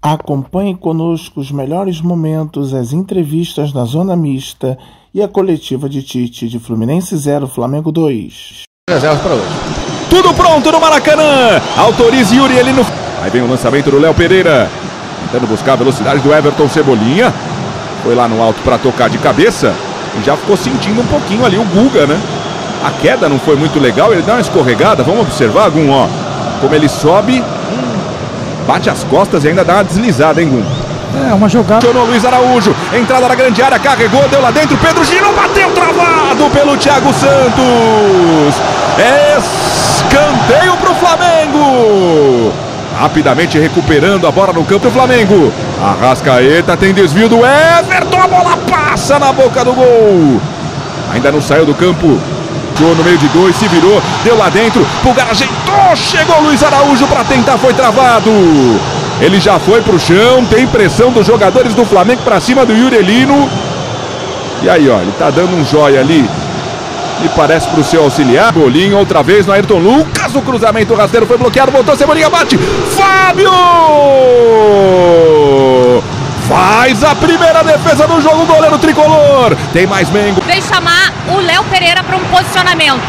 Acompanhe conosco os melhores momentos, as entrevistas na zona mista e a coletiva de Tite de Fluminense 0, Flamengo 2. Reservas para hoje. Tudo pronto no Maracanã. Autorize Yuri ali no... Aí vem o lançamento do Léo Pereira. Tentando buscar a velocidade do Everton Cebolinha. Foi lá no alto para tocar de cabeça. E já ficou sentindo um pouquinho ali o Guga, né? A queda não foi muito legal. Ele dá uma escorregada. Vamos observar, Gum, ó. Como ele sobe... Bate as costas e ainda dá uma deslizada, hein, Gum? É, uma jogada. Acionou Luiz Araújo, entrada na grande área, carregou, deu lá dentro, Pedro girou, bateu, travado pelo Thiago Santos. Escanteio pro Flamengo. Rapidamente recuperando a bola no campo do Flamengo. Arrascaeta tem desvio do Everton, a bola passa na boca do gol. Ainda não saiu do campo. No meio de dois, se virou, deu lá dentro, Pulgar ajeitou, chegou Luiz Araújo para tentar, foi travado. Ele já foi pro chão, tem pressão dos jogadores do Flamengo para cima do Yurelino. E aí, ó, ele tá dando um joia ali. E parece pro seu auxiliar. Bolinho outra vez no Ayrton Lucas, o cruzamento rasteiro foi bloqueado, voltou, Cebolinha bate. Fábio! Faz a primeira defesa do jogo, goleiro tricolor. Tem mais Mengo. Vem chamar o Léo Pereira para um posicionamento.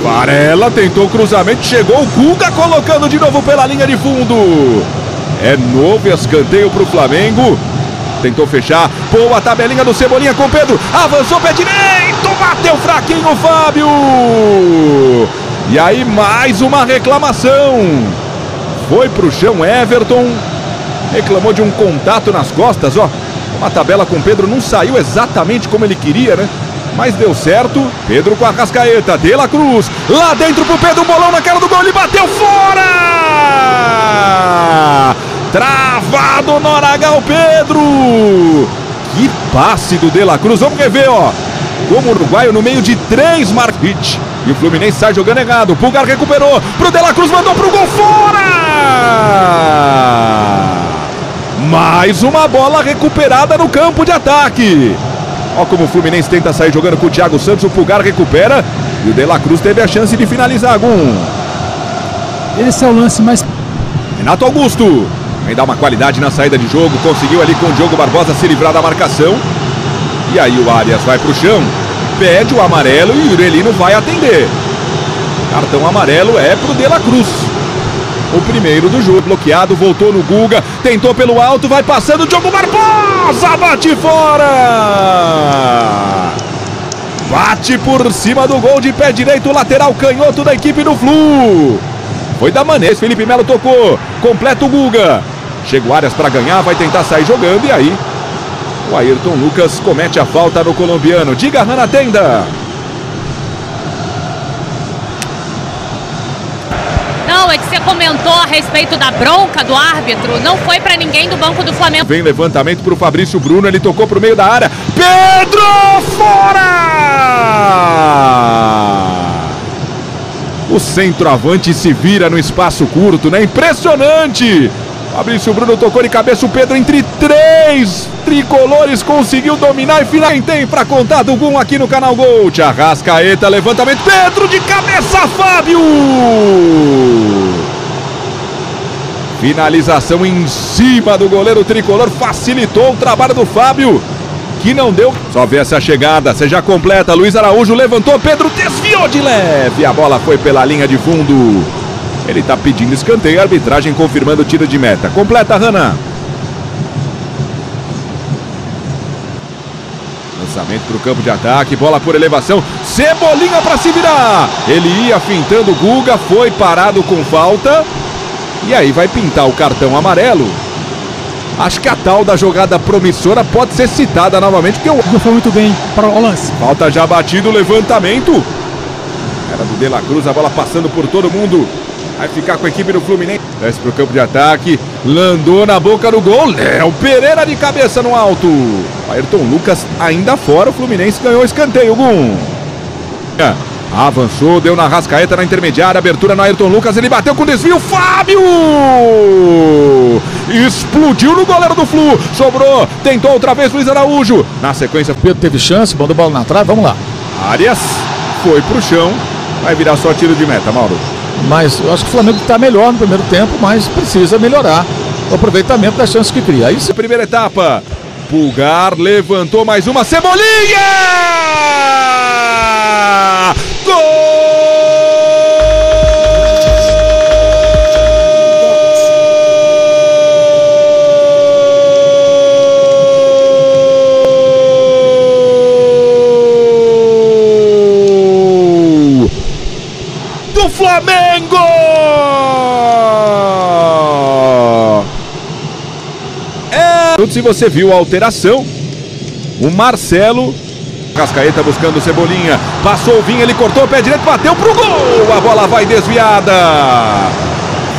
Varela tentou o cruzamento, chegou o Guga colocando de novo pela linha de fundo. É novo escanteio para o Flamengo. Tentou fechar, boa tabelinha do Cebolinha com Pedro. Avançou, pé direito, bateu fraquinho o Fábio. E aí mais uma reclamação. Foi pro chão Everton. Reclamou de um contato nas costas, ó. Uma tabela com Pedro não saiu exatamente como ele queria, né? Mas deu certo. Pedro com a Arrascaeta, De La Cruz. Lá dentro pro Pedro, bolão na cara do gol, ele bateu fora! Travado no Aragal, Pedro! Que passe do De La Cruz, vamos rever, ó. Como uruguaio no meio de 3 marcos. E o Fluminense sai jogando errado. O Pulgar recuperou pro De La Cruz, mandou pro gol, fora! Mais uma bola recuperada no campo de ataque. Olha como o Fluminense tenta sair jogando com o Thiago Santos. O Pulgar recupera e o De La Cruz teve a chance de finalizar. Algum. Esse é o lance mais... Renato Augusto vem dar uma qualidade na saída de jogo. Conseguiu ali com o Diogo Barbosa se livrar da marcação. E aí o Arias vai pro chão, pede o amarelo e o Yurelino vai atender. Cartão amarelo é pro De La Cruz. O primeiro do jogo, bloqueado, voltou no Guga, tentou pelo alto, vai passando o Diogo Barbosa, bate fora! Bate por cima do gol de pé direito, lateral canhoto da equipe do Flu. Foi da Manês, Felipe Melo tocou, completa o Guga. Chega o Arias para ganhar, vai tentar sair jogando e aí o Ayrton Lucas comete a falta no colombiano. Diga, Rana Tenda. Não, é que você comentou a respeito da bronca do árbitro. Não foi pra ninguém do banco do Flamengo. Vem levantamento pro Fabrício Bruno, ele tocou pro meio da área. Pedro, fora! O centroavante se vira no espaço curto, né? Impressionante! Fabrício Bruno tocou de cabeça, o Pedro entre 3 tricolores conseguiu dominar e final tem pra contar do Gum aqui no canal Gol. Arrascaeta, levantamento, Pedro de cabeça, Fábio! Finalização em cima do goleiro tricolor, facilitou o trabalho do Fábio, que não deu. Só vê essa chegada, você já completa, Luiz Araújo levantou, Pedro desviou de leve, a bola foi pela linha de fundo. Ele tá pedindo escanteio, a arbitragem confirmando o tiro de meta. Completa, Rana. Lançamento pro campo de ataque, bola por elevação. Cebolinha para se virar. Ele ia fintando o Guga, foi parado com falta. E aí vai pintar o cartão amarelo. Acho que a tal da jogada promissora pode ser citada novamente, porque o Guga foi muito bem para o lance. Falta já batido, levantamento. Era do De La Cruz, a bola passando por todo mundo. Vai ficar com a equipe do Fluminense. Desce pro campo de ataque. Landou na boca do gol. Léo Pereira de cabeça no alto. Ayrton Lucas ainda fora. O Fluminense ganhou o escanteio. Gum. Avançou, deu na Arrascaeta na intermediária. Abertura no Ayrton Lucas. Ele bateu com desvio. Fábio! Explodiu no goleiro do Flu. Sobrou. Tentou outra vez Luiz Araújo. Na sequência, Pedro teve chance. Mandou bola na trave. Vamos lá. Arias foi pro chão. Vai virar só tiro de meta, Mauro. Mas eu acho que o Flamengo está melhor no primeiro tempo, mas precisa melhorar. o aproveitamento das chances que cria. Aí, Primeira etapa, Pulgar levantou mais uma, Cebolinha! Gol! Do Flamengo! Se você viu a alteração, o Marcelo, Arrascaeta buscando o Cebolinha, passou o Vinha, ele cortou o pé direito, bateu pro gol, a bola vai desviada,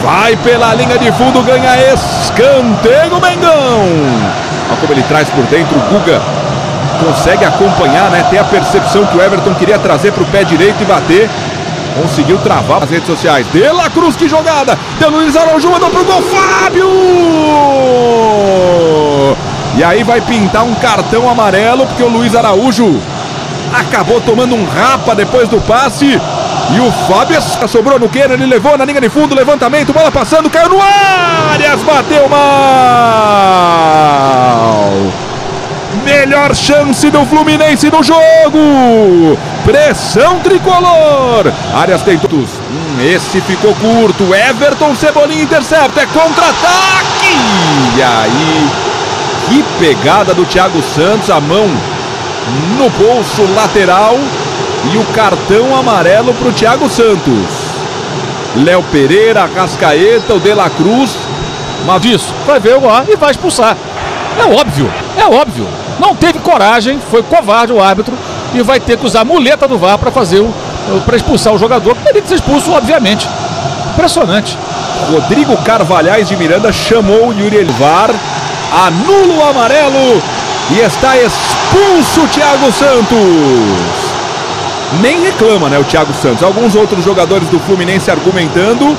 vai pela linha de fundo, ganha escanteio Mengão. Olha como ele traz por dentro, o Guga consegue acompanhar, né, ter a percepção que o Everton queria trazer pro pé direito e bater. Conseguiu travar as redes sociais. De La Cruz, que jogada! Deu Luiz Araújo, mandou pro gol, Fábio! E aí vai pintar um cartão amarelo, porque o Luiz Araújo acabou tomando um rapa depois do passe. E o Fábio sobrou no Keno, ele levou na linha de fundo, levantamento, bola passando, caiu no Arias, bateu mal! Melhor chance do Fluminense no jogo! Pressão tricolor! Arias tentou. Esse ficou curto. Everton, Cebolinha intercepta. É contra-ataque! E aí, que pegada do Thiago Santos. A mão no bolso lateral. E o cartão amarelo para o Thiago Santos. Léo Pereira, Arrascaeta, o De La Cruz. mas disso, vai ver o ar e vai expulsar. É óbvio. Não teve coragem, foi covarde o árbitro e vai ter que usar a muleta do VAR para expulsar o jogador, que teria que ser expulso, obviamente. Impressionante. Rodrigo Carvalhais de Miranda chamou o Yuri VAR, anula o amarelo e está expulso o Thiago Santos. Nem reclama, né, o Thiago Santos. Alguns outros jogadores do Fluminense argumentando.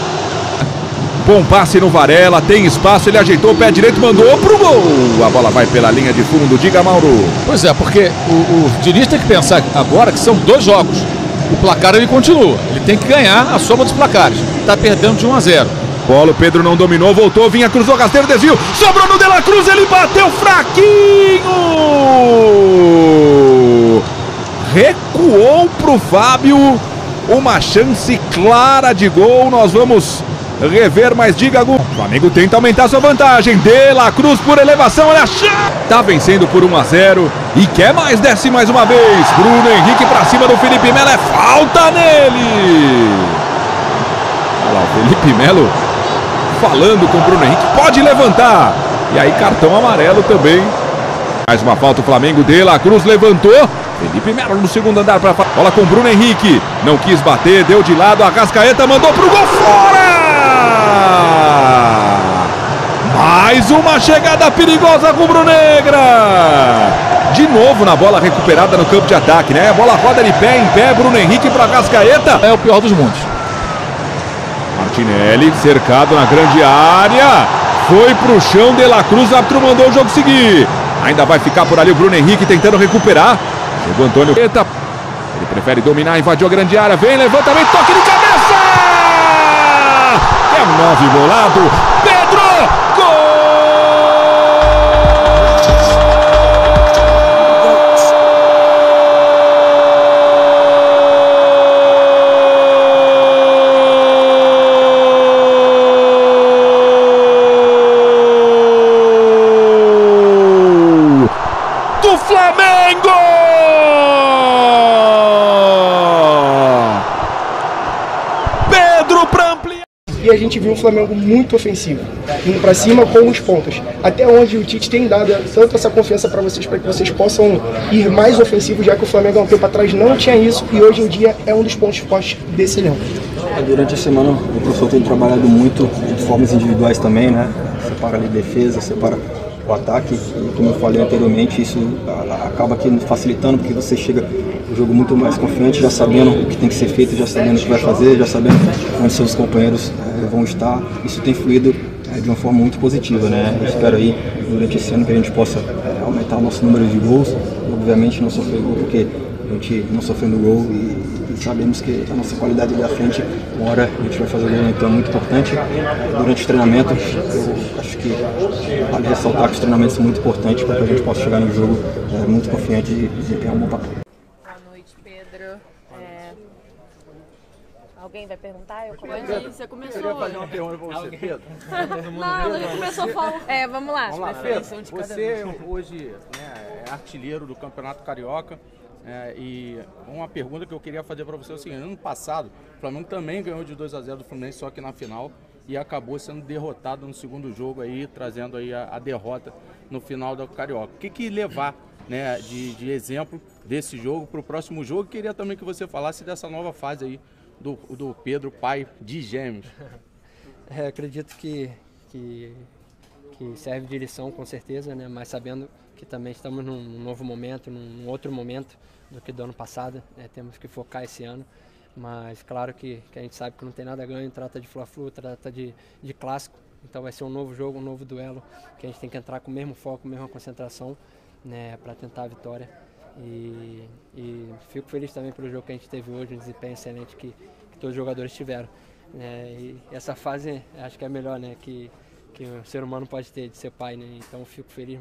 Bom passe no Varela, tem espaço, ele ajeitou o pé direito, mandou pro gol. A bola vai pela linha de fundo, diga, Mauro. Pois é, porque o Diniz tem que pensar agora que são 2 jogos. O placar ele continua, ele tem que ganhar a soma dos placares. Está perdendo de 1-0. Bola, o Pedro não dominou, voltou, Vinha, cruzou, rasteiro, desvio, sobrou no De La Cruz, ele bateu fraquinho. Recuou pro Fábio, uma chance clara de gol, nós vamos rever, mas diga, Gu. O Flamengo tenta aumentar sua vantagem. De La Cruz por elevação, olha a chance. Tá vencendo por 1-0 e quer mais, desce mais uma vez. Bruno Henrique pra cima do Felipe Melo, é falta nele. Olha lá, o Felipe Melo falando com o Bruno Henrique, pode levantar. E aí cartão amarelo também. Mais uma falta, o Flamengo. De La Cruz levantou. Felipe Melo no segundo andar para bola com o Bruno Henrique. Não quis bater, deu de lado. Arrascaeta mandou pro gol, fora! Mais uma chegada perigosa rubro-negra. De novo na bola recuperada no campo de ataque, né? A bola roda de pé em pé. Bruno Henrique para Arrascaeta. É o pior dos mundos. Martinelli cercado na grande área. Foi pro chão, De La Cruz. O árbitro mandou o jogo seguir. Ainda vai ficar por ali o Bruno Henrique tentando recuperar. Chegou o Antônio. Ele prefere dominar, invadiu a grande área. Vem, levantamento, toque de cabeça! É um 9 bolado. Pedro! Gol! Do Flamengo! Pedro para ampliar. E a gente viu um Flamengo muito ofensivo, indo para cima com os pontos. Até onde o Tite tem dado tanto essa confiança para que vocês possam ir mais ofensivos, já que o Flamengo há um tempo atrás não tinha isso e hoje em dia é um dos pontos fortes desse elenco. Durante a semana o professor tem trabalhado muito de formas individuais também, né? Separa ali defesa, separa o ataque, e como eu falei anteriormente, isso acaba aqui facilitando, porque você chega o jogo muito mais confiante, já sabendo o que tem que ser feito, já sabendo o que vai fazer, já sabendo onde seus companheiros vão estar. Isso tem fluído de uma forma muito positiva, né? Eu espero aí, durante esse ano, que a gente possa aumentar o nosso número de gols, obviamente não sofrer gol, porque a gente não sofrendo gol e sabemos que a nossa qualidade ali à frente, uma hora a gente vai fazer gol, então é muito importante. Durante o treinamento, eu acho que vale ressaltar que os treinamentos são muito importantes para que a gente possa chegar no jogo muito confiante de desempenhar um bom papel. Boa noite, Pedro. Alguém vai perguntar? Eu começo? Você começou. Eu queria fazer uma pergunta para você, Pedro. Não, ele começou a falar. Vamos lá. Vamos lá, Pedro. Você hoje é artilheiro do Campeonato Carioca. E uma pergunta que eu queria fazer para você é o seguinte: ano passado, o Flamengo também ganhou de 2-0 do Fluminense, só que na final, e acabou sendo derrotado no segundo jogo, aí, trazendo aí a derrota no final do Carioca. O que levar, né, de exemplo desse jogo para o próximo jogo? Queria também que você falasse dessa nova fase aí do Pedro, pai de gêmeos. Acredito que serve de lição, com certeza, né? Mas sabendo que também estamos num novo momento, num outro momento do que do ano passado, né? Temos que focar esse ano, mas claro que a gente sabe que não tem nada a ganho, trata de Fla-Flu, trata de clássico, então vai ser um novo jogo, um novo duelo, que a gente tem que entrar com o mesmo foco, mesma concentração, né? Para tentar a vitória. E fico feliz também pelo jogo que a gente teve hoje, um desempenho excelente que todos os jogadores tiveram. E essa fase acho que é a melhor, né, que o ser humano pode ter, de ser pai, né? Então fico feliz,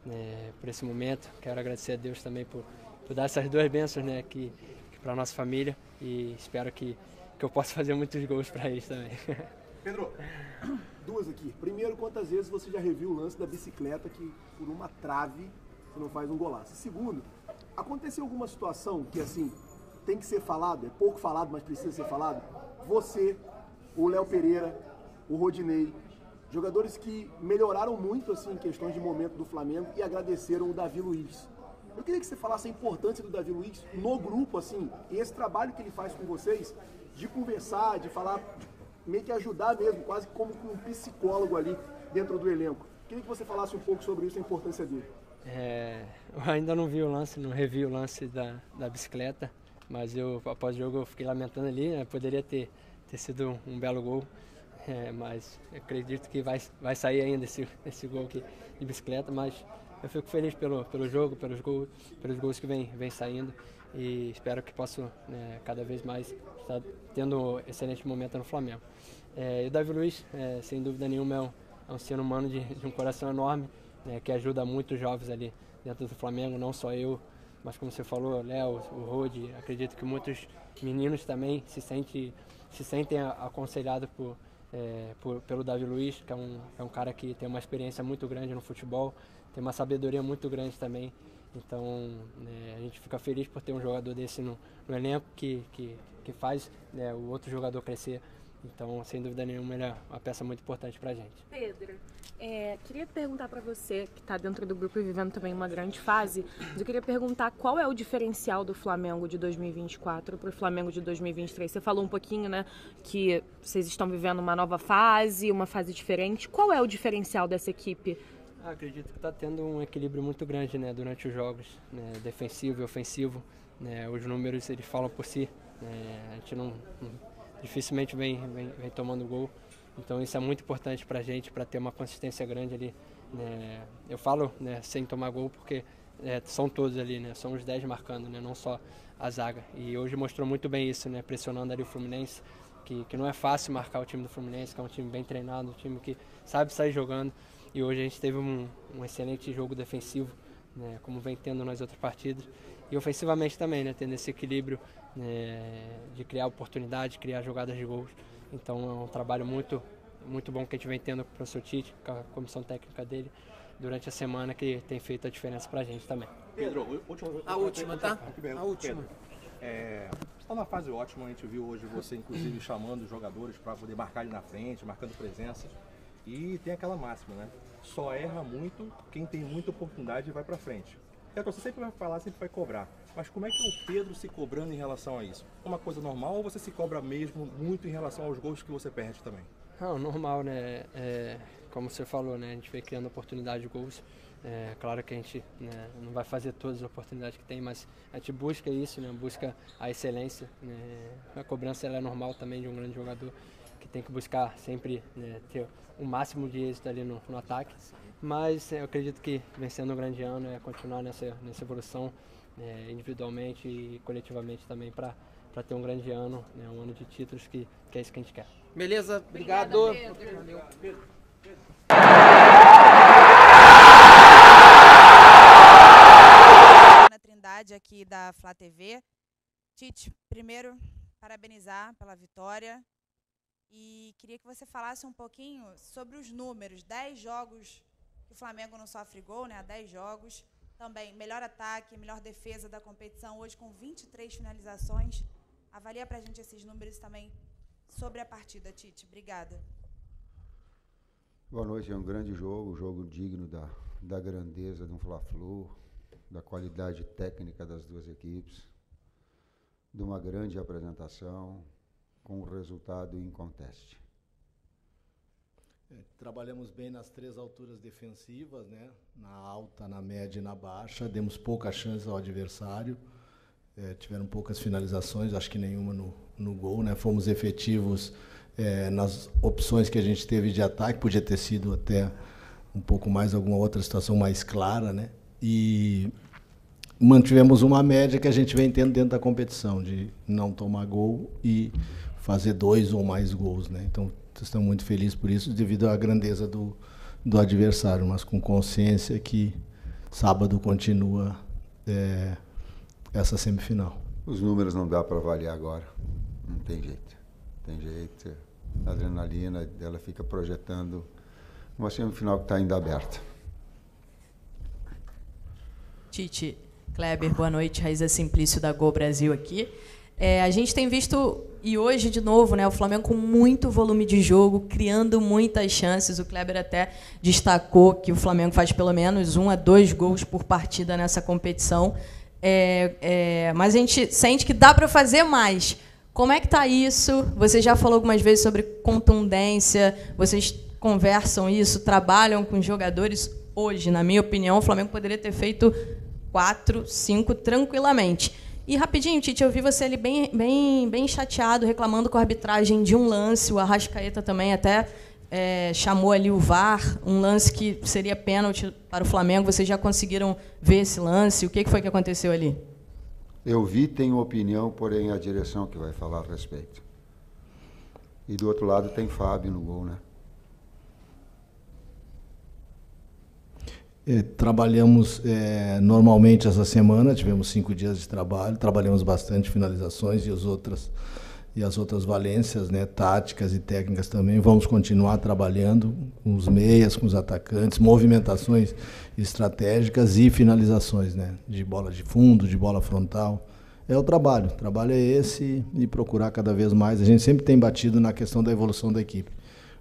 né, por esse momento. Quero agradecer a Deus também por dar essas duas bênçãos, né, que para a nossa família, e espero que eu possa fazer muitos gols para eles também. Pedro, duas aqui. Primeiro, quantas vezes você já reviu o lance da bicicleta que por uma trave você não faz um golaço? Segundo, aconteceu alguma situação que, assim, tem que ser falado, é pouco falado, mas precisa ser falado? Você, o Léo Pereira, o Rodinei, jogadores que melhoraram muito, assim, em questões de momento do Flamengo e agradeceram o Davi Luiz. Eu queria que você falasse a importância do Davi Luiz no grupo, assim, e esse trabalho que ele faz com vocês, de conversar, de falar, meio que ajudar mesmo, quase como um psicólogo ali dentro do elenco. Eu queria que você falasse um pouco sobre isso, a importância dele. Eu ainda não vi o lance, não revi o lance da bicicleta, mas após o jogo eu fiquei lamentando ali, né? Poderia ter sido um belo gol, mas eu acredito que vai sair ainda esse gol aqui de bicicleta, mas eu fico feliz pelo jogo, pelos gols que vem saindo, e espero que possa, né, cada vez mais estar tendo um excelente momento no Flamengo. E o Davi Luiz, sem dúvida nenhuma, é um ser humano de um coração enorme, né, que ajuda muito os jovens ali dentro do Flamengo, não só eu, mas como você falou, Léo, o Rodi, acredito que muitos meninos também se sentem aconselhados pelo Davi Luiz, que é um cara que tem uma experiência muito grande no futebol, tem uma sabedoria muito grande também. Então, né, a gente fica feliz por ter um jogador desse no elenco que faz, né, o outro jogador crescer. Então, sem dúvida nenhuma, ele é uma peça muito importante pra gente. Pedro, queria perguntar para você, que está dentro do grupo e vivendo também uma grande fase, eu queria perguntar qual é o diferencial do Flamengo de 2024 para o Flamengo de 2023. Você falou um pouquinho, né, que vocês estão vivendo uma nova fase, uma fase diferente. Qual é o diferencial dessa equipe? Acredito que está tendo um equilíbrio muito grande, né, durante os jogos, né, defensivo e ofensivo. Né, os números eles falam por si. A gente dificilmente vem tomando gol, então isso é muito importante para a gente, para ter uma consistência grande ali, né? Eu falo, né, sem tomar gol porque são todos ali, né? São os 10 marcando, né? Não só a zaga, e hoje mostrou muito bem isso, né? Pressionando ali o Fluminense, que não é fácil marcar o time do Fluminense, que é um time bem treinado, um time que sabe sair jogando, e hoje a gente teve um excelente jogo defensivo, né, como vem tendo nas outras partidas, e ofensivamente também, né, tendo esse equilíbrio, né, de criar oportunidade, criar jogadas de gols. Então é um trabalho muito, muito bom que a gente vem tendo com o professor Tite, com a comissão técnica dele, durante a semana, que tem feito a diferença pra gente também. Pedro, a última, tá? A última. Está na fase ótima, a gente viu hoje você inclusive chamando os jogadores para poder marcar ali na frente, marcando presença. E tem aquela máxima, né? Só erra muito quem tem muita oportunidade e vai para frente. Você sempre vai falar, sempre vai cobrar. Mas como é que é o Pedro se cobrando em relação a isso? É uma coisa normal ou você se cobra mesmo muito em relação aos gols que você perde também? Não, normal, né? Como você falou, né? A gente vem criando oportunidade de gols. Claro que a gente, né, não vai fazer todas as oportunidades que tem, mas a gente busca isso, né? Busca a excelência, né? A cobrança ela é normal também de um grande jogador, que tem que buscar sempre, né, ter o máximo de êxito ali no ataque. Mas eu acredito que vem sendo um grande ano, continuar nessa evolução, individualmente e coletivamente também, para ter um grande ano, né, um ano de títulos, que é isso que a gente quer. Beleza, obrigado. Ana Trindade aqui da Flá TV. Tite, primeiro, parabenizar pela vitória e queria que você falasse um pouquinho sobre os números. 10 jogos que o Flamengo não sofre gol, né? 10 jogos. Também melhor ataque, melhor defesa da competição, hoje com 23 finalizações. Avalia pra gente esses números também sobre a partida, Tite. Obrigada. Boa noite, é um grande jogo digno da grandeza de um Fla-Flu, da qualidade técnica das duas equipes, de uma grande apresentação, com um resultado inconteste. Trabalhamos bem nas 3 alturas defensivas, né? Na alta, na média e na baixa, demos poucas chances ao adversário, tiveram poucas finalizações, acho que nenhuma no gol, né? Fomos efetivos nas opções que a gente teve de ataque, podia ter sido até um pouco mais, alguma outra situação mais clara, né? E mantivemos uma média que a gente vem tendo dentro da competição, de não tomar gol e fazer 2 ou mais gols, né? Então, estamos muito felizes por isso, devido à grandeza do adversário, mas com consciência que sábado continua essa semifinal. Os números não dá para avaliar agora, não tem jeito. A adrenalina dela fica projetando uma semifinal que está ainda aberta. Tite, Kleber, boa noite. Raíza Simplício da Gol Brasil aqui. A gente tem visto, e hoje de novo, né, o Flamengo com muito volume de jogo, criando muitas chances. O Kleber até destacou que o Flamengo faz pelo menos 1 a 2 gols por partida nessa competição. Mas a gente sente que dá para fazer mais. Como é que está isso? Você já falou algumas vezes sobre contundência, vocês conversam isso, trabalham com jogadores. Hoje, na minha opinião, o Flamengo poderia ter feito 4, 5 tranquilamente. E rapidinho, Tite, eu vi você ali bem chateado, reclamando com a arbitragem de um lance. O Arrascaeta também até chamou ali o VAR, um lance que seria pênalti para o Flamengo. Vocês já conseguiram ver esse lance? O que foi que aconteceu ali? Eu vi, tenho opinião, porém a direção que vai falar a respeito. E do outro lado tem Fábio no gol, né? Trabalhamos normalmente essa semana, tivemos 5 dias de trabalho, trabalhamos bastante finalizações e as outras valências, né, táticas e técnicas também. Vamos continuar trabalhando com os meias, com os atacantes, movimentações estratégicas e finalizações, né, de bola de fundo, de bola frontal. O trabalho é esse, e procurar cada vez mais. A gente sempre tem batido na questão da evolução da equipe,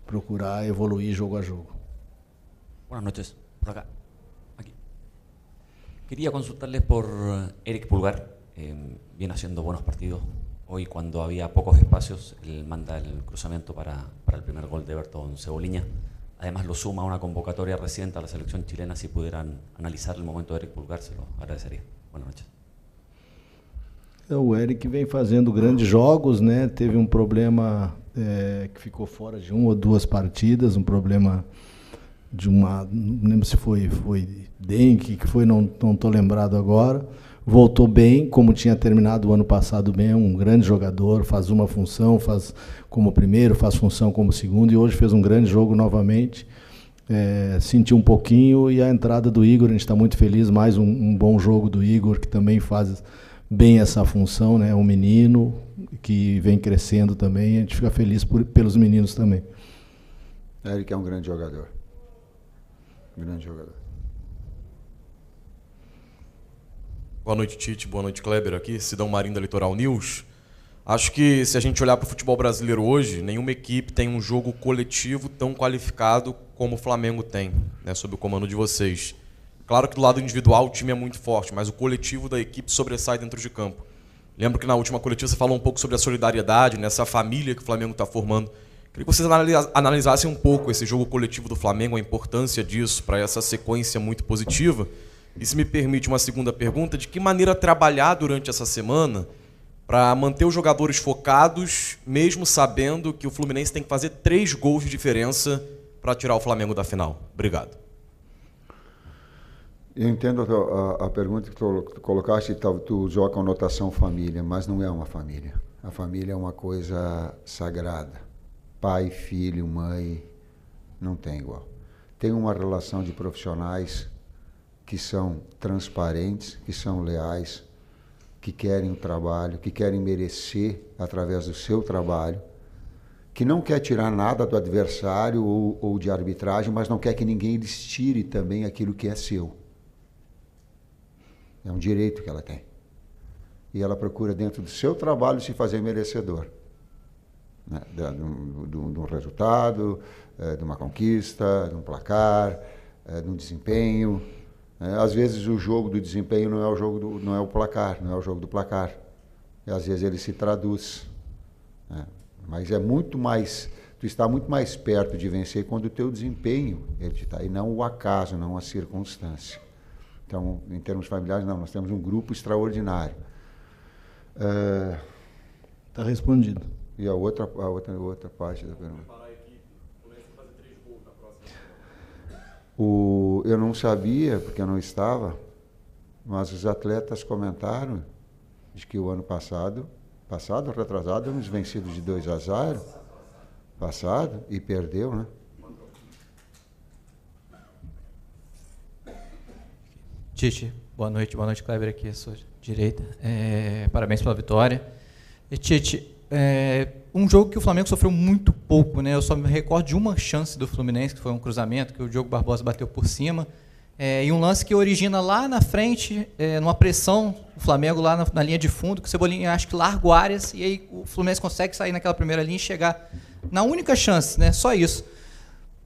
procurar evoluir jogo a jogo. Buenas noches, por acá. Aquí. Quería consultarles por Eric Pulgar, viene haciendo buenos partidos. Hoy, cuando había pocos espacios, él manda el cruzamiento para el primer gol de Everton Cebolinha. Además, lo suma a una convocatoria reciente a la selección chilena. Si pudieran analizar el momento de Eric Pulgar, se lo agradecería. Buenas noches. O Eric vem fazendo grandes jogos, né? Teve um problema que ficou fora de 1 ou 2 partidas, um problema de uma, não lembro se foi dengue, que foi, não estou lembrado agora. Voltou bem, como tinha terminado o ano passado bem, é um grande jogador, faz uma função, faz como primeiro, faz função como segundo, e hoje fez um grande jogo novamente. Sentiu um pouquinho, e a entrada do Igor, a gente está muito feliz, mais um bom jogo do Igor, que também faz bem essa função, né? Um menino que vem crescendo também, a gente fica feliz pelos meninos também. Eric é um grande jogador. Grande jogador. Boa noite, Tite. Boa noite, Kleber. Aqui, Sidão Marim da Litoral News. Acho que, se a gente olhar para o futebol brasileiro hoje, nenhuma equipe tem um jogo coletivo tão qualificado como o Flamengo tem, né, sob o comando de vocês. Claro que do lado individual o time é muito forte, mas o coletivo da equipe sobressai dentro de campo. Lembro que na última coletiva você falou um pouco sobre a solidariedade, nessa família que o Flamengo está formando. Queria que vocês analisassem um pouco esse jogo coletivo do Flamengo, a importância disso para essa sequência muito positiva. E, se me permite uma segunda pergunta, de que maneira trabalhar durante essa semana para manter os jogadores focados, mesmo sabendo que o Fluminense tem que fazer 3 gols de diferença para tirar o Flamengo da final? Obrigado. Eu entendo a pergunta que tu colocaste, tu usou a conotação família, mas não é uma família. A família é uma coisa sagrada. Pai, filho, mãe, não tem igual. Tem uma relação de profissionais que são transparentes, que são leais, que querem o trabalho, que querem merecer através do seu trabalho, que não quer tirar nada do adversário ou de arbitragem, mas não quer que ninguém lhes tire também aquilo que é seu. É um direito que ela tem. E ela procura, dentro do seu trabalho, se fazer merecedor, né? De um resultado, de uma conquista, de um placar, de um desempenho. Às vezes o jogo do desempenho não é o placar, não é o jogo do placar. E às vezes ele se traduz. Mas é muito mais, tu está muito mais perto de vencer quando o teu desempenho está, e não o acaso, não a circunstância. Então, em termos familiares, não, nós temos um grupo extraordinário. Está respondido. E a outra parte da pergunta. Eu não sabia, porque eu não estava, mas os atletas comentaram de que o ano passado ou retrasado, nos vencidos de 2-0, passado, e perdeu, né? Tite, boa noite, Kleber aqui à sua direita. Parabéns pela vitória. E Tite, um jogo que o Flamengo sofreu muito pouco, né? Eu só me recordo de uma chance do Fluminense, que foi um cruzamento, que o Diogo Barbosa bateu por cima, e um lance que origina lá na frente, numa pressão, o Flamengo lá na linha de fundo, que o Cebolinha acho que larga o Arias, e aí o Fluminense consegue sair naquela primeira linha e chegar na única chance, né? Só isso.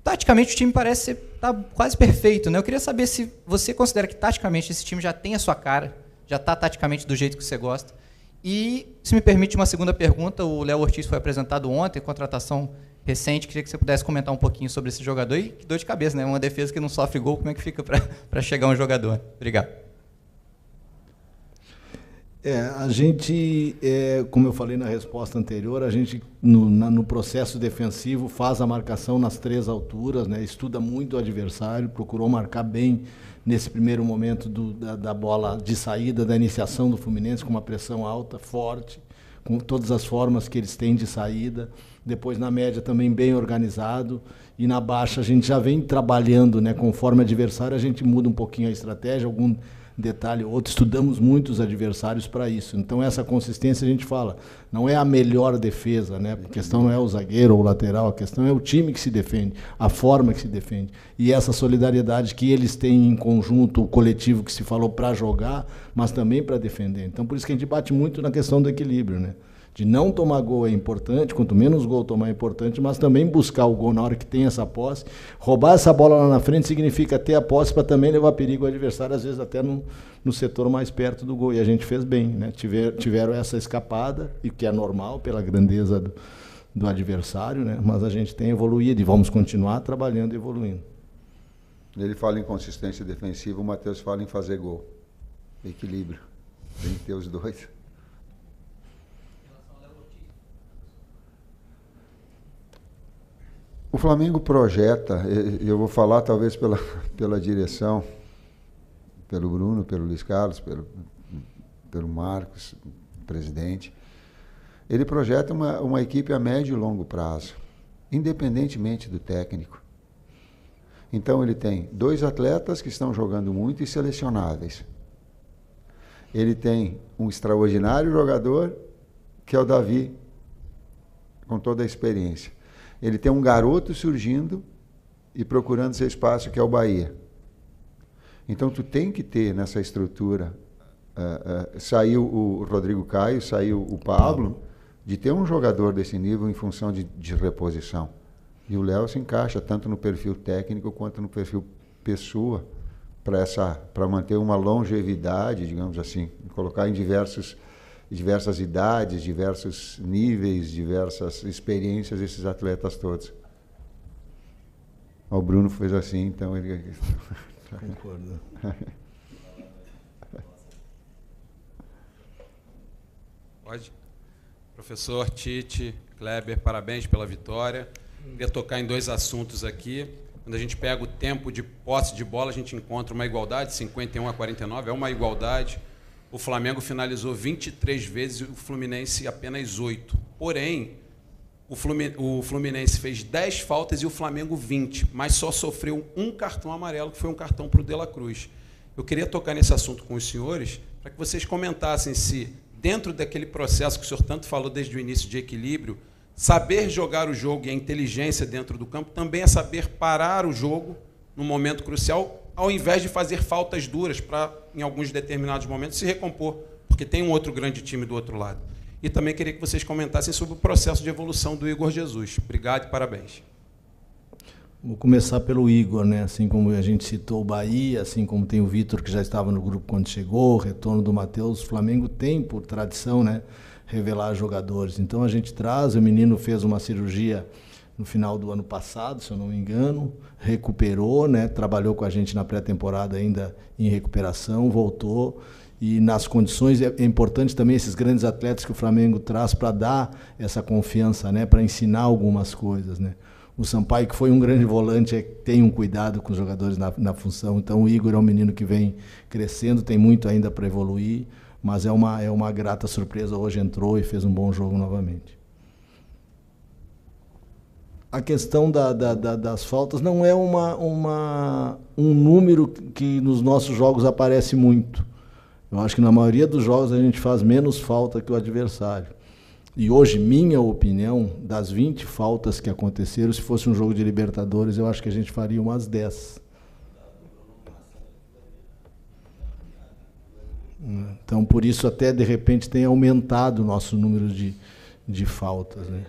Taticamente o time parece estar quase perfeito, né? Eu queria saber se você considera que taticamente esse time já tem a sua cara, já está taticamente do jeito que você gosta. E, se me permite uma segunda pergunta, o Léo Ortiz foi apresentado ontem, contratação recente, queria que você pudesse comentar um pouquinho sobre esse jogador. E que dor de cabeça, né? Uma defesa que não sofre gol, como é que fica para chegar um jogador? Obrigado. A gente, como eu falei na resposta anterior, a gente, no processo defensivo, faz a marcação nas 3 alturas, né? Estuda muito o adversário, procurou marcar bem nesse primeiro momento da bola de saída, da iniciação do Fluminense, com uma pressão alta, forte, com todas as formas que eles têm de saída. Depois, na média, também bem organizado. E na baixa, a gente já vem trabalhando, né? Conforme adversário, a gente muda um pouquinho a estratégia, algum detalhe ou outro. Estudamos muito os adversários para isso. Então, essa consistência, a gente fala, não é a melhor defesa, né? A questão não é o zagueiro ou o lateral, a questão é o time que se defende, a forma que se defende. E essa solidariedade que eles têm em conjunto, o coletivo que se falou para jogar, mas também para defender. Então, por isso que a gente bate muito na questão do equilíbrio, né? De não tomar gol é importante, quanto menos gol tomar é importante, mas também buscar o gol na hora que tem essa posse. Roubar essa bola lá na frente significa ter a posse para também levar perigo ao adversário, às vezes até no setor mais perto do gol. E a gente fez bem, né? Tiveram essa escapada, e que é normal pela grandeza do adversário, né? Mas a gente tem evoluído e vamos continuar trabalhando e evoluindo. Ele fala em consistência defensiva, o Matheus fala em fazer gol. Equilíbrio. Tem que ter os dois. O Flamengo projeta, eu vou falar talvez pela direção, pelo Bruno, pelo Luiz Carlos, pelo Marcos, presidente. Ele projeta uma equipe a médio e longo prazo, independentemente do técnico. Então ele tem 2 atletas que estão jogando muito e selecionáveis. Ele tem um extraordinário jogador, que é o Davi, com toda a experiência. Ele tem um garoto surgindo e procurando seu espaço, que é o Bahia. Então, tu tem que ter nessa estrutura, saiu o Rodrigo Caio, saiu o Pablo, de ter um jogador desse nível em função de reposição. E o Léo se encaixa tanto no perfil técnico quanto no perfil pessoa, para manter uma longevidade, digamos assim, colocar em diversas idades, diversos níveis, diversas experiências, esses atletas todos. O Bruno fez assim, então ele... Concordo. Pode. Professor Tite, Kleber, parabéns pela vitória. Queria tocar em 2 assuntos aqui. Quando a gente pega o tempo de posse de bola, a gente encontra uma igualdade, 51-49, é uma igualdade. O Flamengo finalizou 23 vezes e o Fluminense apenas 8. Porém, o Fluminense fez 10 faltas e o Flamengo 20, mas só sofreu um cartão amarelo, que foi um cartão para o De La Cruz. Eu queria tocar nesse assunto com os senhores, para que vocês comentassem se, dentro daquele processo que o senhor tanto falou desde o início de equilíbrio, saber jogar o jogo e a inteligência dentro do campo também é saber parar o jogo no momento crucial, ao invés de fazer faltas duras para, em alguns determinados momentos, se recompor, porque tem um outro grande time do outro lado. E também queria que vocês comentassem sobre o processo de evolução do Igor Jesus. Obrigado e parabéns. Vou começar pelo Igor, né? Assim como a gente citou o Bahia, assim como tem o Vitor, que já estava no grupo quando chegou, o retorno do Matheus, o Flamengo tem, por tradição, né, revelar jogadores. Então a gente traz, o menino fez uma cirurgia no final do ano passado, se eu não me engano, recuperou, né, trabalhou com a gente na pré-temporada ainda em recuperação, voltou, e nas condições, é importante também esses grandes atletas que o Flamengo traz para dar essa confiança, né, para ensinar algumas coisas, né. O Sampaio, que foi um grande volante, tem um cuidado com os jogadores na função, então o Igor é um menino que vem crescendo, tem muito ainda para evoluir, mas é uma grata surpresa, hoje entrou e fez um bom jogo novamente. A questão das faltas não é um número que nos nossos jogos aparece muito. Eu acho que na maioria dos jogos a gente faz menos falta que o adversário. E hoje, minha opinião, das 20 faltas que aconteceram, se fosse um jogo de Libertadores, eu acho que a gente faria umas 10. Então, por isso, até de repente, tem aumentado o nosso número de faltas, né?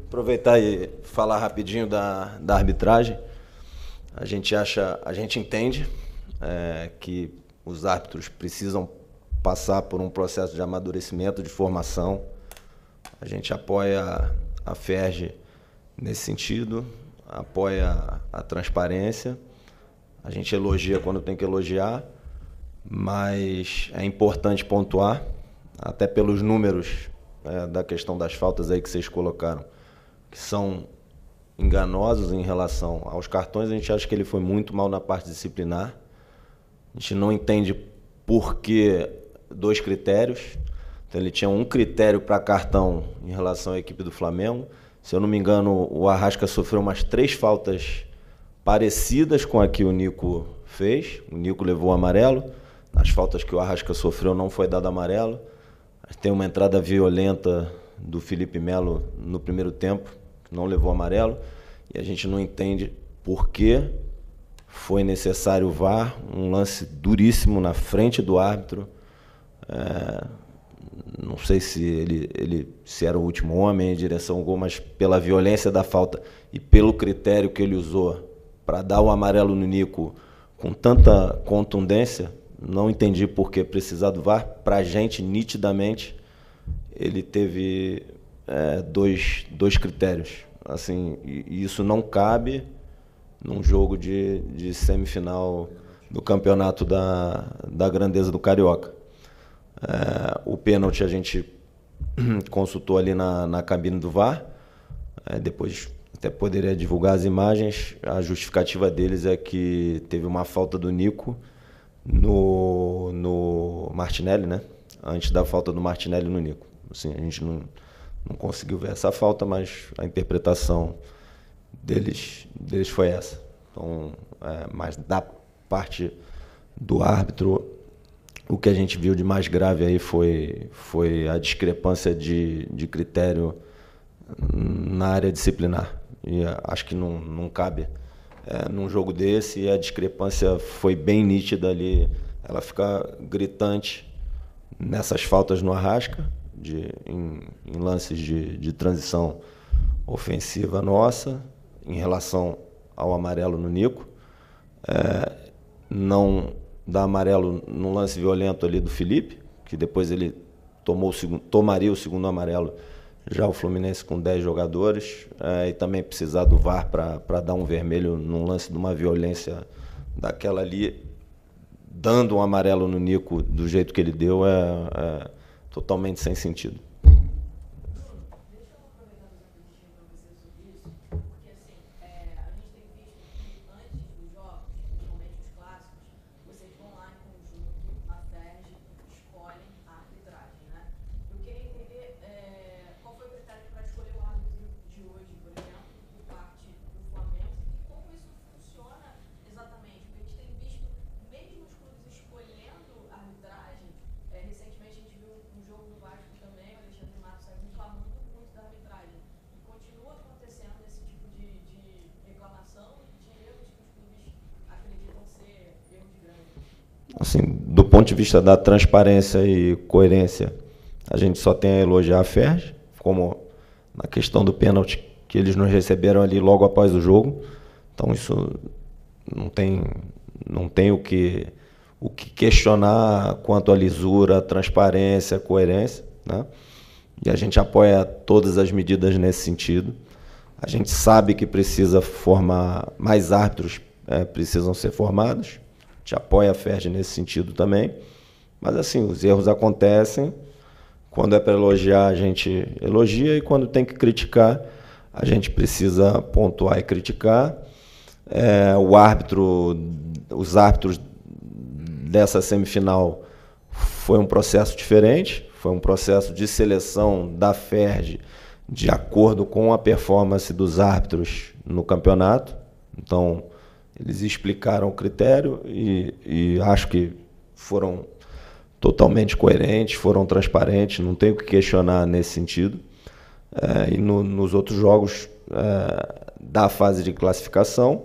Aproveitar e falar rapidinho da arbitragem. A gente entende que os árbitros precisam passar por um processo de amadurecimento, de formação. A gente apoia a FERJ nesse sentido, apoia a transparência. A gente elogia quando tem que elogiar, mas é importante pontuar, até pelos números da questão das faltas aí que vocês colocaram, que são enganosos em relação aos cartões. A gente acha que ele foi muito mal na parte disciplinar. A gente não entende por que 2 critérios. Então, ele tinha um critério para cartão em relação à equipe do Flamengo. Se eu não me engano, o Arrasca sofreu umas 3 faltas parecidas com a que o Nico fez. O Nico levou o amarelo. Nas faltas que o Arrasca sofreu não foi dado amarelo. Tem uma entrada violenta do Felipe Melo no primeiro tempo, que não levou amarelo, e a gente não entende por que foi necessário o VAR, um lance duríssimo na frente do árbitro. Não sei se ele se era o último homem em direção ao gol, mas pela violência da falta e pelo critério que ele usou para dar o amarelo no Nico com tanta contundência, não entendi por que precisar do VAR. Para a gente, nitidamente, ele teve dois critérios. Assim, e isso não cabe num jogo de semifinal do campeonato da grandeza do Carioca. O pênalti a gente consultou ali na cabine do VAR. Depois até poderia divulgar as imagens. A justificativa deles é que teve uma falta do Nico no Martinelli, né? Antes da falta do Martinelli no Nico. Assim, a gente não conseguiu ver essa falta, mas a interpretação deles foi essa. Então, mas da parte do árbitro, o que a gente viu de mais grave aí foi a discrepância de critério na área disciplinar. E acho que não cabe num jogo desse, e a discrepância foi bem nítida ali. Ela fica gritante nessas faltas no Arrasca, em lances de transição ofensiva nossa, em relação ao amarelo no Nico, não dar amarelo no lance violento ali do Felipe, que depois ele tomaria o segundo amarelo, já o Fluminense com 10 jogadores, e também precisar do VAR para dar um vermelho num lance de uma violência daquela ali, dando um amarelo no Nico do jeito que ele deu, é totalmente sem sentido. Assim, do ponto de vista da transparência e coerência, a gente só tem a elogiar a FERJ, como na questão do pênalti que eles nos receberam ali logo após o jogo. Então isso não tem o que questionar quanto à lisura, transparência, coerência, né? E a gente apoia todas as medidas nesse sentido. A gente sabe que precisa formar mais árbitros, precisam ser formados. A gente apoia a FERJ nesse sentido também. Mas assim, os erros acontecem. Quando é para elogiar, a gente elogia, e quando tem que criticar, a gente precisa pontuar e criticar. Os árbitros dessa semifinal foi um processo diferente, foi um processo de seleção da FERJ de acordo com a performance dos árbitros no campeonato. Então, eles explicaram o critério e acho que foram totalmente coerentes, foram transparentes, não tenho o que questionar nesse sentido. E nos outros jogos da fase de classificação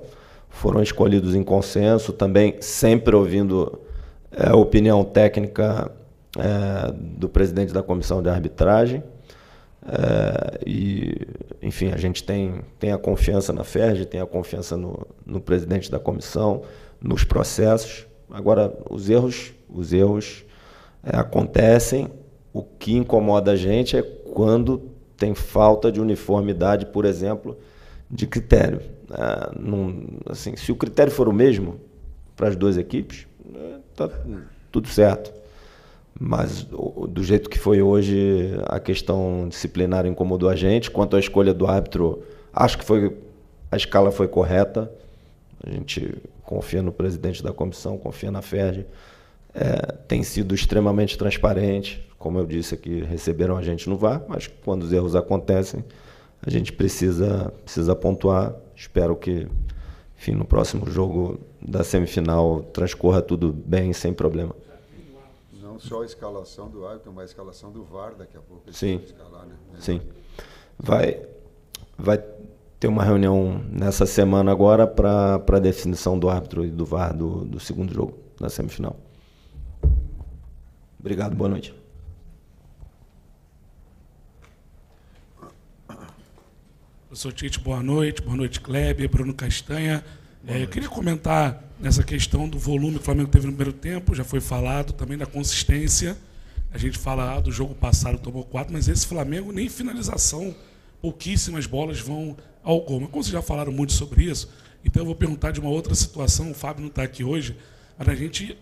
foram escolhidos em consenso, também sempre ouvindo a opinião técnica do presidente da comissão de arbitragem. Enfim, a gente tem a confiança na FERJ, tem a confiança no presidente da comissão, nos processos. Agora, os erros acontecem. O que incomoda a gente é quando tem falta de uniformidade, por exemplo, de critério. Assim, se o critério for o mesmo para as duas equipes, está tudo certo. Mas do jeito que foi hoje, a questão disciplinar incomodou a gente. Quanto à escolha do árbitro, acho que a escala foi correta. A gente confia no presidente da comissão, confia na FERJ. Tem sido extremamente transparente. Como eu disse aqui, receberam a gente no VAR, mas quando os erros acontecem, a gente precisa pontuar. Espero que, enfim, no próximo jogo da semifinal transcorra tudo bem, sem problema. Não só a escalação do árbitro, mas a escalação do VAR daqui a pouco. Sim, escalar, né? Sim. Vai ter uma reunião nessa semana agora para a definição do árbitro e do VAR do segundo jogo, da semifinal. Obrigado, boa noite. Professor Tite, boa noite Kleber, Bruno Castanha. Eu queria comentar nessa questão do volume que o Flamengo teve no primeiro tempo, já foi falado também da consistência. A gente fala do jogo passado, tomou 4, mas esse Flamengo nem finalização, pouquíssimas bolas vão ao gol. Mas como vocês já falaram muito sobre isso, então eu vou perguntar de uma outra situação, o Fábio não está aqui hoje, mas a gente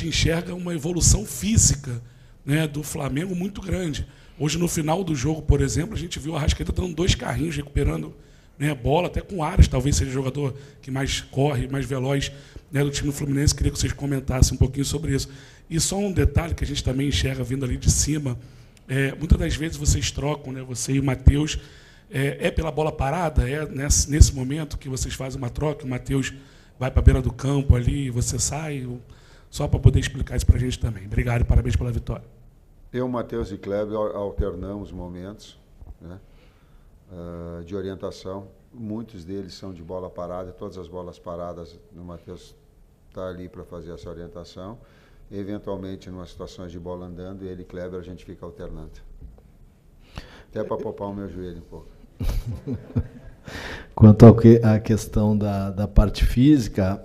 enxerga uma evolução física, né, do Flamengo muito grande. Hoje, no final do jogo, por exemplo, a gente viu a Arrascaeta dando 2 carrinhos, recuperando, né, bola, até com Aras, talvez seja o jogador que mais corre, mais veloz, né, do time do Fluminense. Queria que vocês comentassem um pouquinho sobre isso. E só um detalhe que a gente também enxerga vindo ali de cima, muitas das vezes vocês trocam, né, você e o Matheus, pela bola parada, nesse momento que vocês fazem uma troca, o Matheus vai para a beira do campo ali, você sai, só para poder explicar isso para a gente também. Obrigado e parabéns pela vitória. Eu, Matheus e Kleber alternamos momentos, né, de orientação. Muitos deles são de bola parada, todas as bolas paradas, o Matheus está ali para fazer essa orientação. Eventualmente, em umas situações de bola andando, ele e Kleber, a gente fica alternando. Até para poupar o meu joelho um pouco. Quanto à questão da parte física,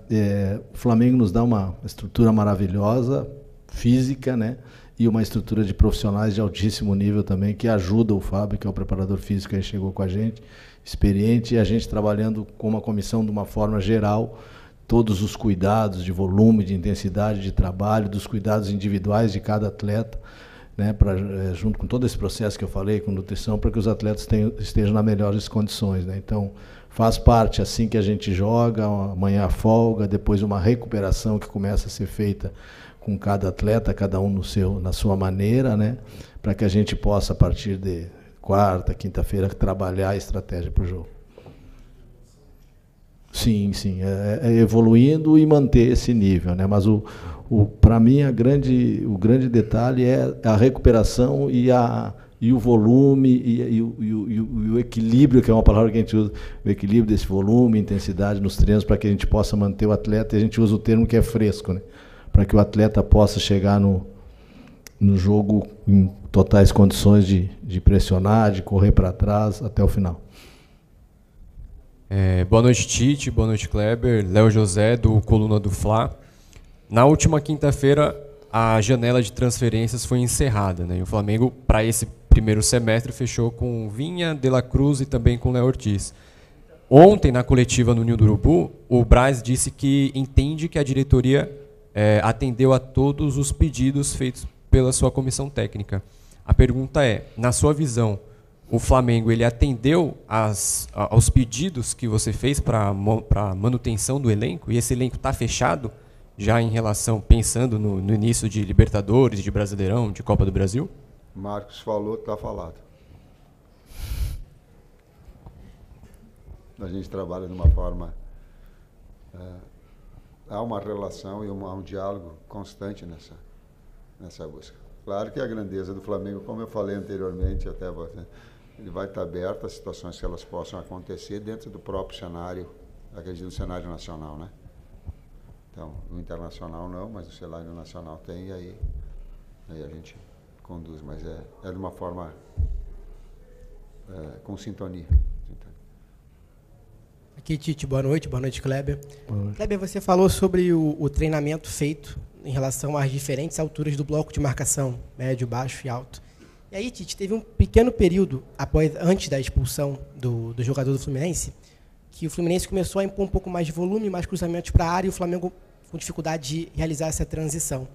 o Flamengo nos dá uma estrutura maravilhosa, física, né? E uma estrutura de profissionais de altíssimo nível também, que ajuda o Fábio, que é o preparador físico que chegou com a gente, experiente, e a gente trabalhando com uma comissão de uma forma geral, todos os cuidados de volume, de intensidade de trabalho, dos cuidados individuais de cada atleta, né, junto com todo esse processo que eu falei, com nutrição, para que os atletas estejam nas melhores condições, né? Então, faz parte, assim que a gente joga, amanhã a folga, depois uma recuperação que começa a ser feita com cada atleta, cada um na sua maneira, né, para que a gente possa, a partir de quarta, quinta-feira, trabalhar a estratégia para o jogo. Sim, evoluindo e manter esse nível, né? Mas para mim o grande detalhe é a recuperação e o volume e o equilíbrio, que é uma palavra que a gente usa, o equilíbrio desse volume, intensidade nos treinos, para que a gente possa manter o atleta, e a gente usa o termo que é fresco, né? Para que o atleta possa chegar no jogo em totais condições de pressionar, de correr para trás até o final. Boa noite, Tite. Boa noite, Kleber. Léo José, do Coluna do Fla. Na última quinta-feira, a janela de transferências foi encerrada, né? E o Flamengo, para esse primeiro semestre, fechou com Vinha, De La Cruz e também com Léo Ortiz. Ontem, na coletiva no Ninho do Urubu, o Braz disse que entende que a diretoria atendeu a todos os pedidos feitos pela sua comissão técnica. A pergunta é, na sua visão, o Flamengo ele atendeu aos pedidos que você fez para a manutenção do elenco? E esse elenco está fechado já em relação, pensando no início de Libertadores, de Brasileirão, de Copa do Brasil? Marcos falou, está falado. A gente trabalha de uma forma... há uma relação e há um diálogo constante nessa busca. Claro que a grandeza do Flamengo, como eu falei anteriormente, até você, ele vai estar aberto a situações que elas possam acontecer dentro do próprio cenário, acredito, do cenário nacional, né? Então, no internacional não, mas o cenário nacional tem, e aí a gente conduz, mas é de uma forma com sintonia. Aqui, Tite, boa noite, Kleber. Boa noite. Kleber, você falou sobre o treinamento feito em relação às diferentes alturas do bloco de marcação, médio, baixo e alto. E aí, Tite, teve um pequeno período, antes da expulsão do jogador do Fluminense, que o Fluminense começou a impor um pouco mais de volume, mais cruzamentos para a área, e o Flamengo com dificuldade de realizar essa transição.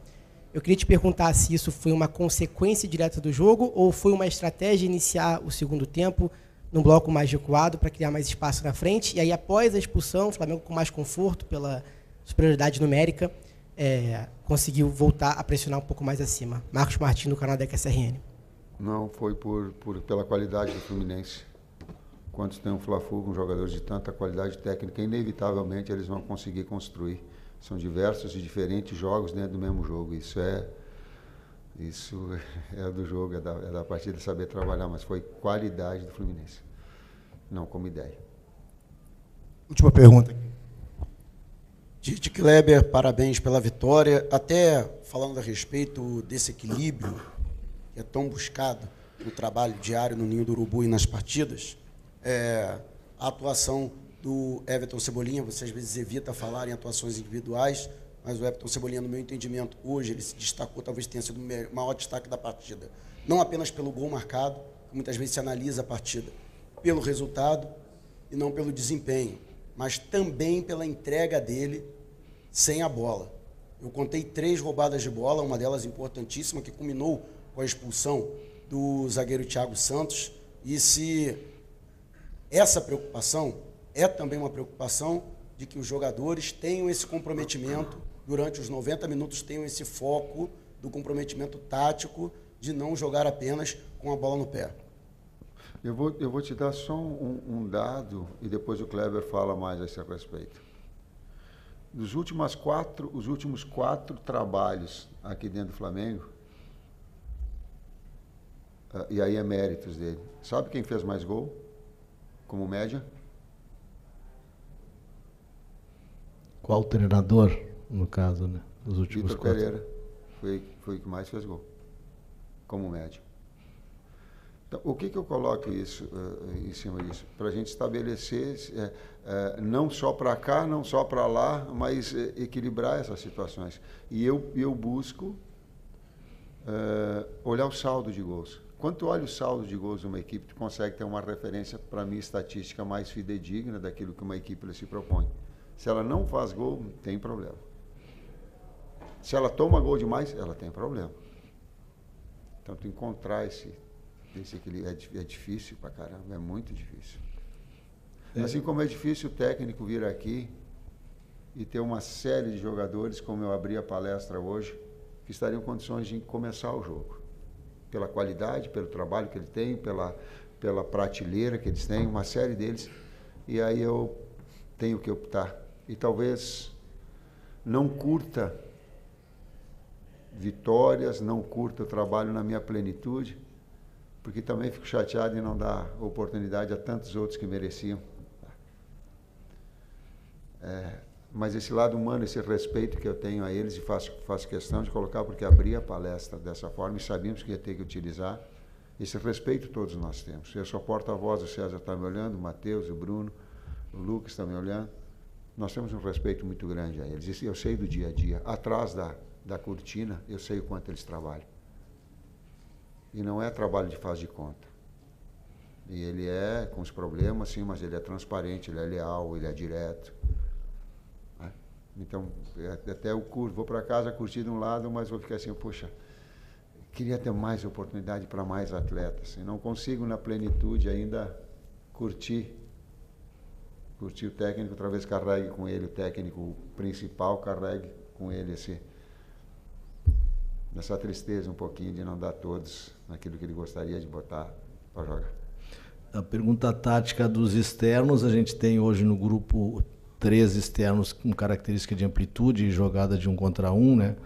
Eu queria te perguntar se isso foi uma consequência direta do jogo ou foi uma estratégia iniciar o segundo tempo num bloco mais recuado para criar mais espaço na frente, e aí após a expulsão, o Flamengo com mais conforto pela superioridade numérica, conseguiu voltar a pressionar um pouco mais acima. Marcos Martins, do canal da QSRN. Não, foi pela qualidade do Fluminense. Quando tem um Fla-Flu com jogadores de tanta qualidade técnica, inevitavelmente eles vão conseguir construir. São diversos e diferentes jogos dentro do mesmo jogo. Isso é do jogo, é da partida saber trabalhar, mas foi qualidade do Fluminense, não como ideia. Última pergunta aqui. Tite, Kleber, parabéns pela vitória. Até falando a respeito desse equilíbrio que é tão buscado no trabalho diário no Ninho do Urubu e nas partidas, a atuação do Everton Cebolinha, você às vezes evita falar em atuações individuais, mas o Everton Cebolinha, no meu entendimento, hoje ele se destacou, talvez tenha sido o maior destaque da partida. Não apenas pelo gol marcado, que muitas vezes se analisa a partida pelo resultado e não pelo desempenho, mas também pela entrega dele sem a bola. Eu contei 3 roubadas de bola, uma delas importantíssima, que culminou com a expulsão do zagueiro Thiago Santos, e se essa preocupação é também uma preocupação de que os jogadores tenham esse comprometimento, durante os 90 minutos tenham esse foco do comprometimento tático, de não jogar apenas com a bola no pé. Eu vou te dar só um dado, e depois o Kleber fala mais a esse respeito. Os últimos 4 trabalhos aqui dentro do Flamengo, e aí é méritos dele. Sabe quem fez mais gol, como média? Qual treinador, no caso, né? Dos últimos Vitor Pereira foi o que mais fez gol, como média. Então, o que eu coloco isso, em cima disso? Para a gente estabelecer, não só para cá, não só para lá, mas equilibrar essas situações. E eu busco olhar o saldo de gols. Quando tu olha o saldo de gols de uma equipe, tu consegue ter uma referência, para mim, estatística mais fidedigna daquilo que uma equipe se propõe. Se ela não faz gol, tem problema. Se ela toma gol demais, ela tem problema. Então, tu encontrar esse equilíbrio é difícil pra caramba, é muito difícil. Assim como é difícil o técnico vir aqui e ter uma série de jogadores, como eu abri a palestra hoje, que estariam em condições de começar o jogo. Pela qualidade, pelo trabalho que ele tem, pela prateleira que eles têm, uma série deles. E aí eu tenho que optar. E talvez não curta vitórias, não curta o trabalho na minha plenitude, porque também fico chateado em não dar oportunidade a tantos outros que mereciam. Mas esse lado humano, esse respeito que eu tenho a eles, e faço questão de colocar, porque abri a palestra dessa forma e sabíamos que ia ter que utilizar, esse respeito todos nós temos. Eu sou porta-voz, o César está me olhando, o Matheus, o Bruno, o Lucas está me olhando. Nós temos um respeito muito grande a eles. Eu sei do dia a dia. Atrás da cortina, eu sei o quanto eles trabalham. E não é trabalho de faz de conta. E ele é com os problemas, sim, mas ele é transparente, ele é leal, ele é direto. Então, até eu vou para casa curtir de um lado, mas vou ficar assim, poxa, queria ter mais oportunidade para mais atletas. E não consigo, na plenitude, ainda curtir o técnico, outra vez carregue com ele, o técnico principal carregue com ele essa tristeza um pouquinho de não dar todos naquilo que ele gostaria de botar para jogar. A pergunta tática dos externos, a gente tem hoje no grupo 3 externos com característica de amplitude e jogada de 1 contra 1, né?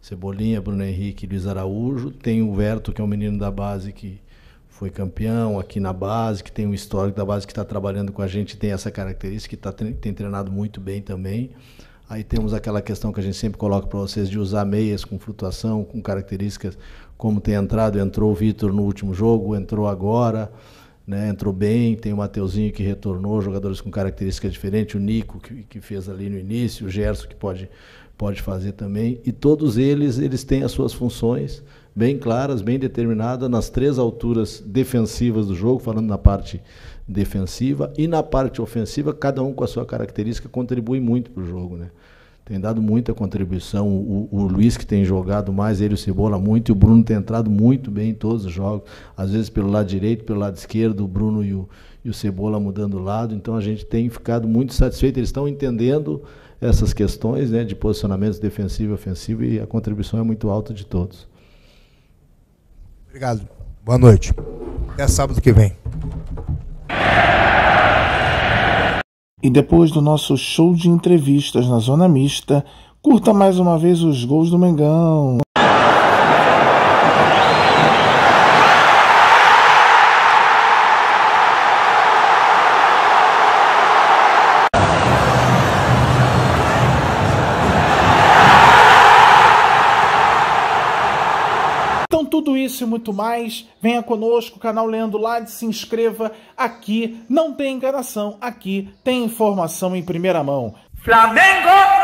Cebolinha, Bruno Henrique e Luiz Araújo. Tem o Verto, que é um menino da base que foi campeão aqui na base, que tem um histórico da base, que está trabalhando com a gente, tem essa característica, que tem treinado muito bem também. Aí temos aquela questão que a gente sempre coloca para vocês de usar meias com flutuação, com características como tem entrou o Vitor no último jogo, entrou agora, né, entrou bem, tem o Mateuzinho que retornou, jogadores com características diferentes, o Nico que fez ali no início, o Gerson que pode fazer também, e todos eles têm as suas funções bem claras, bem determinadas, nas 3 alturas defensivas do jogo, falando na parte defensiva, e na parte ofensiva, cada um com a sua característica contribui muito para o jogo, né? Tem dado muita contribuição, o Luiz que tem jogado mais, ele e o Cebola muito, e o Bruno tem entrado muito bem em todos os jogos, às vezes pelo lado direito, pelo lado esquerdo, o Bruno e o Cebola mudando o lado, então a gente tem ficado muito satisfeito, eles estão entendendo essas questões, né, de posicionamentos defensivo e ofensivo, e a contribuição é muito alta de todos. Obrigado, boa noite, até sábado que vem. E depois do nosso show de entrevistas na Zona Mista, curta mais uma vez os gols do Mengão. Então tudo isso e muito mais, venha conosco, canal Leandro Lade, se inscreva aqui, não tem enganação, aqui tem informação em primeira mão. Flamengo!